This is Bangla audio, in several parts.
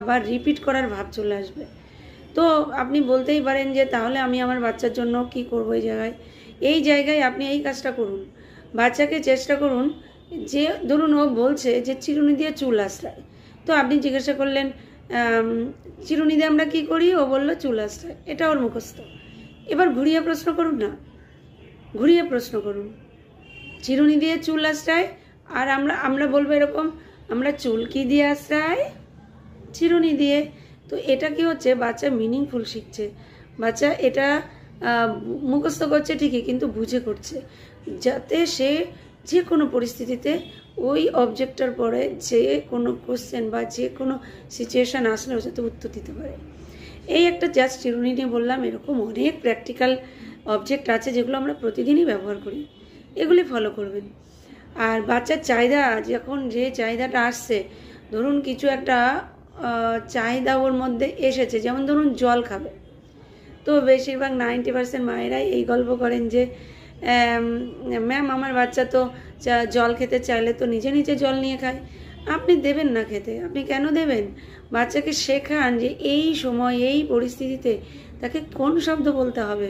আবার রিপিট করার ভাব চলে আসবে। তো আপনি বলতেই পারেন যে তাহলে আমি আমার বাচ্চার জন্য কি করব এই জায়গায় আপনি এই কাজটা করুন। বাচ্চাকে চেষ্টা করুন যে ধরুন ও বলছে যে চিরুনি দিয়ে চুল আঁচড়ায়, তো আপনি জিজ্ঞাসা করলেন চিরুনি দিয়ে আমরা কী করি, ও বললো চুল আঁচড়ায়, এটা ওর মুখস্থ। এবার ঘুরিয়ে প্রশ্ন করুন না, ঘুরিয়ে প্রশ্ন করুন চিরুনি দিয়ে চুল আঁচড়ায়, আর আমরা বলবো এরকম আমরা চুল কি দিয়ে আঁচড়াই, চিরুনি দিয়ে। তো এটা কি হচ্ছে, বাচ্চা মিনিংফুল শিখছে, বাচ্চা এটা মুখস্থ করছে ঠিকই কিন্তু বুঝে করছে, যাতে সে যে কোনো পরিস্থিতিতে ওই অবজেক্টটার পরে যে কোনো কোশ্চেন বা যে কোনো সিচুয়েশান আসলে ও যাতে উত্তর দিতে পারে। এই একটা জাস্ট চিরুনি নিয়ে বললাম, এরকম অনেক প্র্যাকটিক্যাল অবজেক্ট আছে যেগুলো আমরা প্রতিদিনই ব্যবহার করি, এগুলি ফলো করবেন। আর বাচ্চার চাহিদা, যখন যে চাহিদাটা আসছে, ধরুন কিছু একটা চাহিদা ওর মধ্যে এসেছে, যেমন ধরুন জল খাবে, তো বেশিরভাগ 90% মায়েরাই এই গল্প করেন যে ম্যাম আমার বাচ্চা তো জল খেতে চাইলে তো নিজে নিজে জল নিয়ে খায়। আপনি দেবেন না খেতে, আপনি কেন দেবেন? বাচ্চাকে শেখান যে এই সময় এই পরিস্থিতিতে তাকে কোন শব্দ বলতে হবে।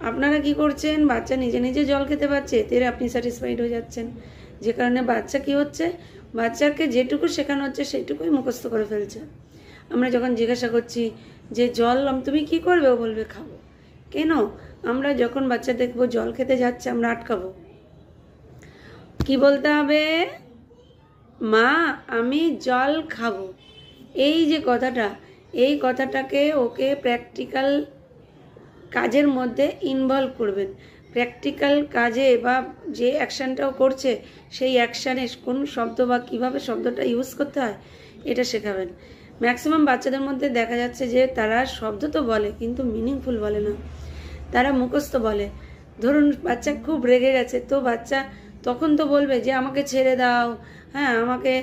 আপনারা কি করছেন, বাচ্চা নিজে নিজে জল খেতে পারছে, এতে আপনি স্যাটিসফাইড হয়ে যাচ্ছেন, যে কারণে বাচ্চা কি হচ্ছে, বাচ্চাকে যেটুকু শেখানো হচ্ছে সেটুকুই মুখস্থ করে ফেলছে। আমরা যখন জিজ্ঞাসা করছি যে জল তুমি কি করবে, ও বলবে খাবো। কেন? আমরা যখন বাচ্চা দেখবো জল খেতে যাচ্ছে, আমরা আটকাবো, কি বলতে হবে, মা আমি জল খাবো। এই যে কথাটা, এই কথাটাকে ওকে প্র্যাকটিক্যাল কাজের মধ্যে ইনভলভ করবেন। প্র্যাকটিক্যাল কাজে বা যে অ্যাকশানটাও করছে সেই অ্যাকশানে কোন শব্দ বা কিভাবে শব্দটা ইউজ করতে হয় এটা শেখাবেন। ম্যাক্সিমাম বাচ্চাদের মধ্যে দেখা যাচ্ছে যে তারা শব্দ তো বলে কিন্তু মিনিংফুল বলে না, তারা মুখস্থ বলে। ধরুন বাচ্চা খুব রেগে গেছে, তো বাচ্চা তখন তো বলবে যে আমাকে ছেড়ে দাও, হ্যাঁ আমাকে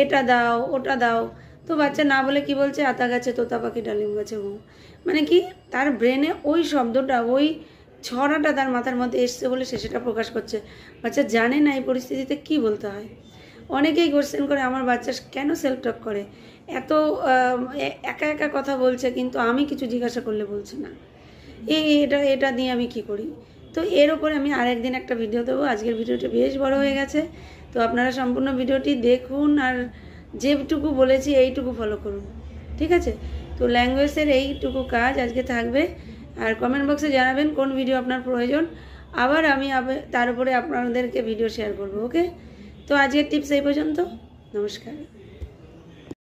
এটা দাও ওটা দাও। তো বাচ্চা না বলে কি বলছে, আতা গাছে তোতা পাখি ডালিম গাছে ঘুম। মানে কি, তার ব্রেনে ওই শব্দটা, ওই ছড়াটা তার মাথার মধ্যে এসছে বলে সে সেটা প্রকাশ করছে। বাচ্চা জানে না এই পরিস্থিতিতে কি বলতে হয়। অনেকেই কোশ্চেন করে আমার বাচ্চা কেন সেলফ টক করে, এত একা একা কথা বলছে কিন্তু আমি কিছু জিজ্ঞাসা করলে বলছে না, এটা নিয়ে আমি কি করি। তো এর উপরে আমি আরেকদিন একটা ভিডিও দেবো, আজকের ভিডিওটা বেশ বড় হয়ে গেছে। তো আপনারা সম্পূর্ণ ভিডিওটি দেখুন আর যেটুকু বলেছি এইটুকু ফলো করুন, ঠিক আছে? তো ল্যাঙ্গুয়েজের এইটুকু কাজ আজকে থাকবে। আর কমেন্ট বক্সে জানাবেন কোন ভিডিও আপনার প্রয়োজন, আবার আমি তার উপরে আপনাদেরকে ভিডিও শেয়ার করব। ওকে, তো আজকের টিপস এই পর্যন্ত, নমস্কার।